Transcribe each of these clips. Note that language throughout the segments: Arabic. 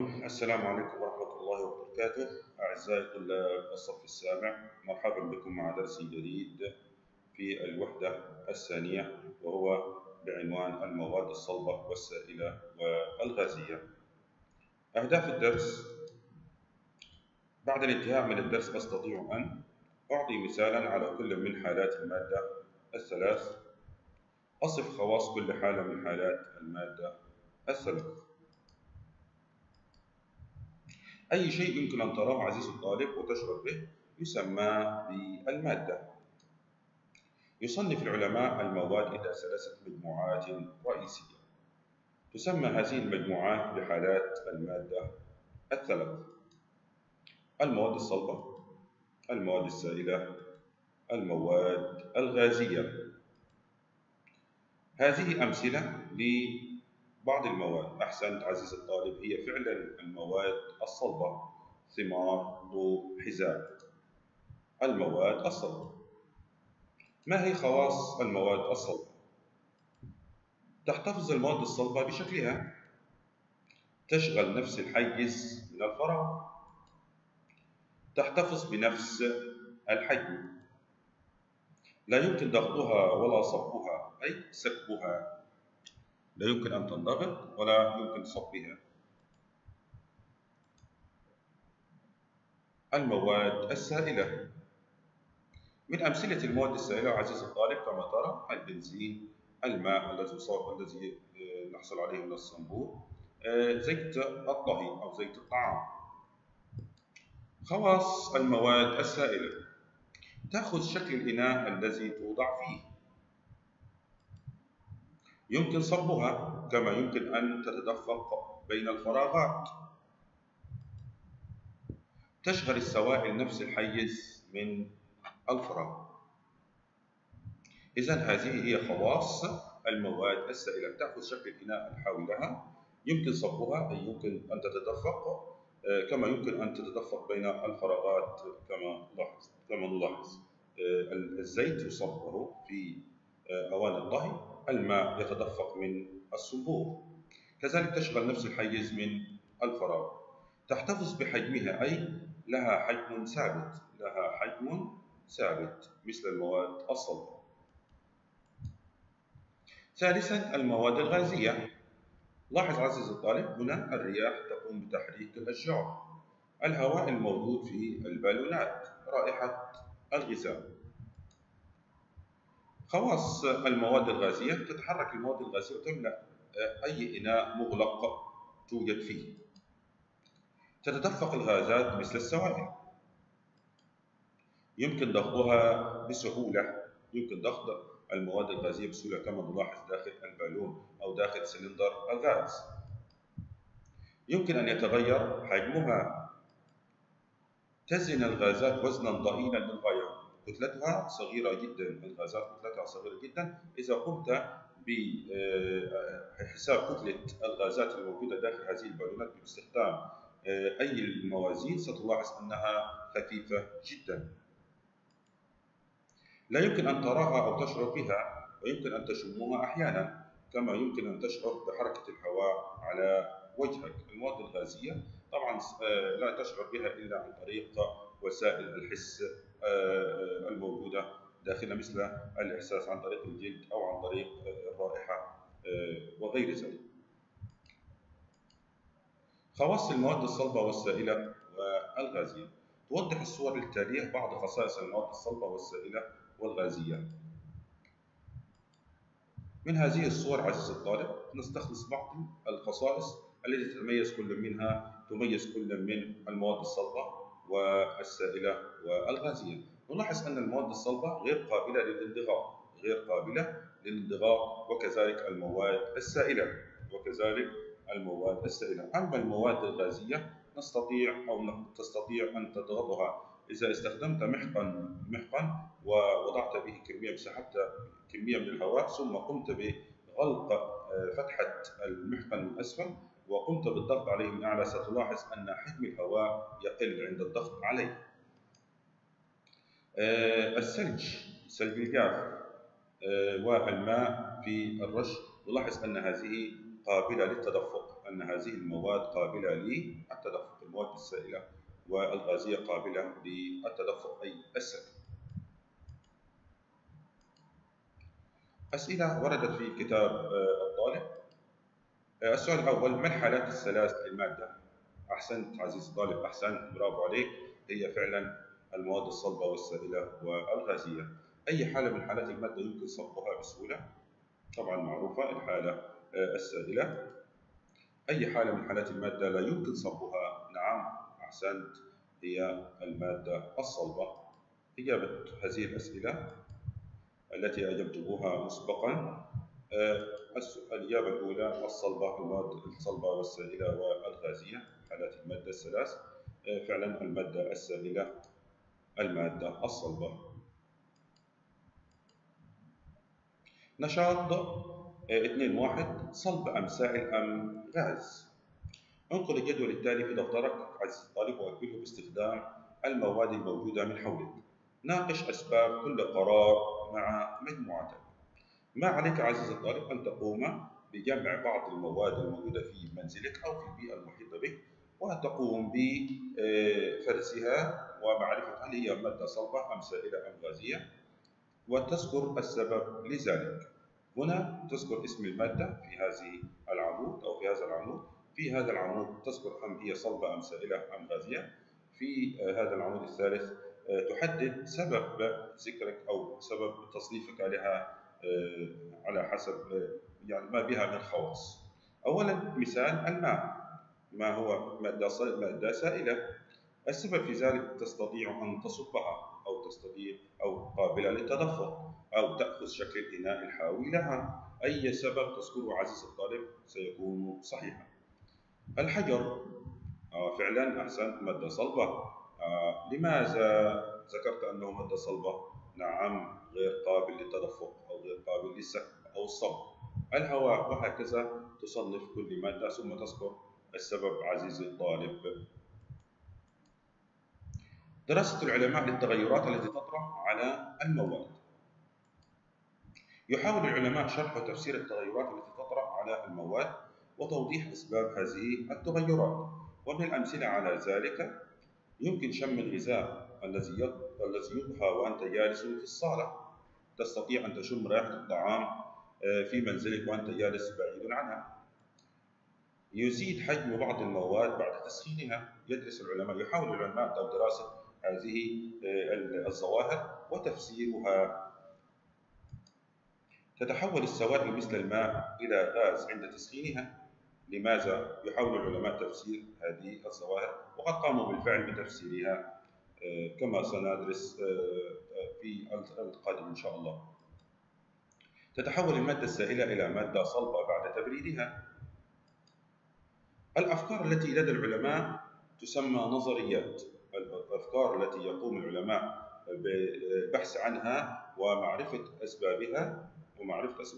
السلام عليكم ورحمة الله وبركاته. أعزائي طلاب الصف السابع، مرحبا بكم مع درس جديد في الوحدة الثانية، وهو بعنوان المواد الصلبة والسائلة والغازية. أهداف الدرس: بعد الانتهاء من الدرس أستطيع أن أعطي مثالا على كل من حالات المادة الثلاث، أصف خواص كل حالة من حالات المادة الثلاث. أي شيء يمكن أن تراه عزيزي الطالب وتشعر به يسمى بالمادة. يصنف العلماء المواد إلى ثلاثة مجموعات رئيسية، تسمى هذه المجموعات بحالات المادة الثلاث: المواد الصلبة، المواد السائلة، المواد الغازية. هذه أمثلة لبعض المواد. أحسنت عزيزي الطالب، هي فعلا المواد الصلبة: ثمار، ضوء، حذاء. المواد الصلبة. ما هي خواص المواد الصلبة؟ تحتفظ المواد الصلبة بشكلها، تشغل نفس الحيز من الفراغ، تحتفظ بنفس الحجم، لا يمكن ضغطها ولا صبها أي سكبها، لا يمكن أن تنضغط ولا يمكن صبها. المواد السائلة. من أمثلة المواد السائلة عزيزي الطالب كما ترى البنزين، الماء الذي نحصل عليه من الصنبور، زيت الطهي أو زيت الطعام. خواص المواد السائلة: تأخذ شكل الإناء الذي توضع فيه، يمكن صبها كما يمكن أن تتدفق بين الفراغات، تشغل السوائل نفس الحيز من الفراغ. إذن هذه هي خواص المواد السائلة: تأخذ شكل الإناء الحاوي لها، يمكن صبها أي يمكن أن تتدفق، كما يمكن أن تتدفق بين الفراغات كما نلاحظ. الزيت يصب في أواني الطهي، الماء يتدفق من الصنبور، كذلك تشغل نفس الحيز من الفراغ. تحتفظ بحجمها أي لها حجم ثابت، مثل المواد الصلبة. ثالثا المواد الغازية. لاحظ عزيزي الطالب، هنا الرياح تقوم بتحريك الأشجار، الهواء الموجود في البالونات، رائحة الغذاء. خواص المواد الغازية: تتحرك المواد الغازية وتملأ أي إناء مغلق توجد فيه، تتدفق الغازات مثل السوائل، يمكن ضغطها بسهولة، يمكن ضغط المواد الغازية بسهولة كما نلاحظ داخل البالون أو داخل سلندر الغاز. يمكن أن يتغير حجمها، تزن الغازات وزنا ضئيلا للغاية، كتلتها صغيرة جدا، الغازات كتلتها صغيرة جدا. إذا قمت بحساب كتلة الغازات الموجودة داخل هذه البالونات باستخدام أي الموازين ستلاحظ أنها خفيفة جدا، لا يمكن أن تراها أو تشعر بها، ويمكن أن تشمها أحيانا، كما يمكن أن تشعر بحركة الهواء على وجهك. المواد الغازية طبعا لا تشعر بها إلا عن طريق وسائل الحس الموجودة داخلها، مثل الإحساس عن طريق الجلد أو عن طريق الرائحة وغير ذلك. خواص المواد الصلبة والسائلة والغازية. توضح الصور التالية بعض خصائص المواد الصلبة والسائلة والغازية. من هذه الصور عزيزي الطالب نستخلص بعض الخصائص التي تميز كل من المواد الصلبة والسائلة والغازية. نلاحظ أن المواد الصلبة غير قابلة للانضغاط، وكذلك المواد السائلة. أما المواد الغازية تستطيع أن تضغطها إذا استخدمت محقن ووضعت به كمية من الهواء، ثم قمت بغلق فتحة المحقن من أسفل وقمت بالضغط عليه من أعلى، ستلاحظ أن حجم الهواء يقل عند الضغط عليه. ثلج الجاف والماء في الرش، نلاحظ أن هذه قابلة للتدفق، أن هذه المواد قابلة للتدفق، المواد السائلة والغازية قابلة للتدفق أي السائل. أسئلة وردت في كتاب الطالب. السؤال الأول: ما الحالات الثلاث للمادة؟ أحسنت عزيزي الطالب، أحسنت، برافو عليك، هي فعلا المواد الصلبة والسائلة والغازية. أي حالة من حالات المادة يمكن صبغها بسهولة؟ طبعا معروفة الحالة السائلة. أي حالة من حالات المادة لا يمكن صبغها؟ نعم أحسنت، هي المادة الصلبة. إجابة هذه الأسئلة التي أجبتموها مسبقا، الإجابة الأولى الصلبة، المواد الصلبة والسائلة والغازية، حالات المادة الثلاث. فعلا المادة السائلة المادة الصلبة. نشاط 2.1: صلب أم سائل أم غاز؟ انقل الجدول التالي في دفترك عزيزي الطالب وأكمله باستخدام المواد الموجودة من حولك. ناقش أسباب كل قرار مع مجموعتك. ما عليك عزيزي الطالب أن تقوم بجمع بعض المواد الموجودة في منزلك أو في البيئة المحيطة بك، وتقوم بفرزها ومعرفة هل هي مادة صلبة أم سائلة أم غازية، وتذكر السبب لذلك. هنا تذكر اسم المادة في هذه العمود أو في هذا العمود. في هذا العمود تذكر أم هي صلبة أم سائلة أم غازية. في هذا العمود الثالث تحدد سبب ذكرك أو سبب تصنيفك لها على حسب يعني ما بها من خواص. أولا مثال الماء، ما هو مادة سائلة، السبب في ذلك تستطيع أن تصبها أو تستطيع أو قابلة للتدفق أو تأخذ شكل الإناء الحاوي لها. أي سبب تذكره عزيزي الطالب سيكون صحيحا. الحجر فعلا أحسنت، مادة صلبة. لماذا ذكرت أنه مادة صلبة؟ نعم، غير قابل للتدفق أو غير قابل للسحب أو الصب. الهواء، وهكذا تصنف كل مادة ثم تذكر السبب عزيزي الطالب. دراسة العلماء للتغيرات التي تطرأ على المواد. يحاول العلماء شرح وتفسير التغيرات التي تطرأ على المواد وتوضيح أسباب هذه التغيرات. ومن الأمثلة على ذلك يمكن شم الغذاء الذي يطهى وأنت جالس في الصالة. تستطيع أن تشم رائحة الطعام في منزلك وأنت جالس بعيد عنها. يزيد حجم بعض المواد بعد تسخينها. يحاول العلماء دراسة هذه الظواهر وتفسيرها. تتحول السوائل مثل الماء إلى غاز عند تسخينها. لماذا؟ يحاول العلماء تفسير هذه الظواهر وقد قاموا بالفعل بتفسيرها كما سندرس في القادم إن شاء الله. تتحول المادة السائلة إلى مادة صلبة بعد تبريدها. الأفكار التي لدى العلماء تسمى نظريات. الأفكار التي يقوم العلماء بالبحث عنها ومعرفة أسبابها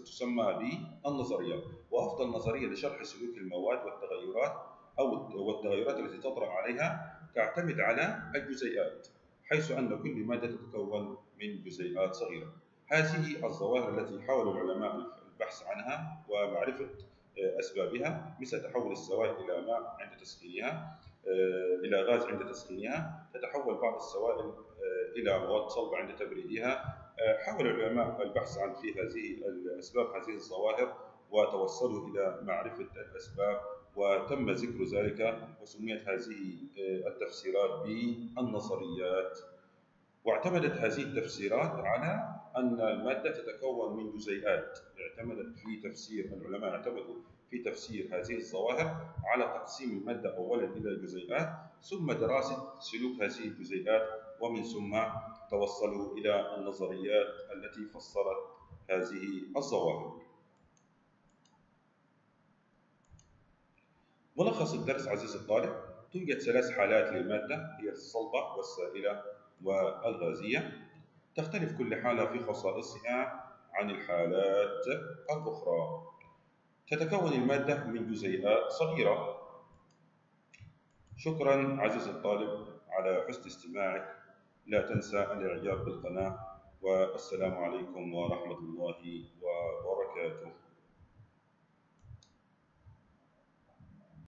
تسمى بالنظريات. وأفضل نظرية لشرح سلوك المواد والتغيرات التي تطرأ عليها تعتمد على الجزيئات، حيث أن كل مادة تتكون من جزيئات صغيرة. هذه الظواهر التي يحاول العلماء البحث عنها ومعرفة أسبابها، مثل تحول السوائل إلى ماء عند تسخينها، إلى غاز عند تسخينها، تتحول بعض السوائل إلى مواد صلبة عند تبريدها. حاول العلماء البحث عن في هذه الأسباب، هذه الظواهر، وتوصلوا إلى معرفة الأسباب وتم ذكر ذلك، وسميت هذه التفسيرات بالنظريات. واعتمدت هذه التفسيرات على أن المادة تتكون من جزيئات. العلماء اعتمدوا في تفسير هذه الظواهر على تقسيم المادة أولا إلى جزيئات، ثم دراسة سلوك هذه الجزيئات، ومن ثم توصلوا إلى النظريات التي فسرت هذه الظواهر. ملخص الدرس عزيزي الطالب: توجد ثلاث حالات للمادة، هي الصلبة والسائلة والغازية. تختلف كل حالة في خصائصها عن الحالات الأخرى. تتكون المادة من جزيئات صغيرة. شكرا عزيزي الطالب على حسن استماعك. لا تنسى الإعجاب بالقناة، والسلام عليكم ورحمة الله وبركاته.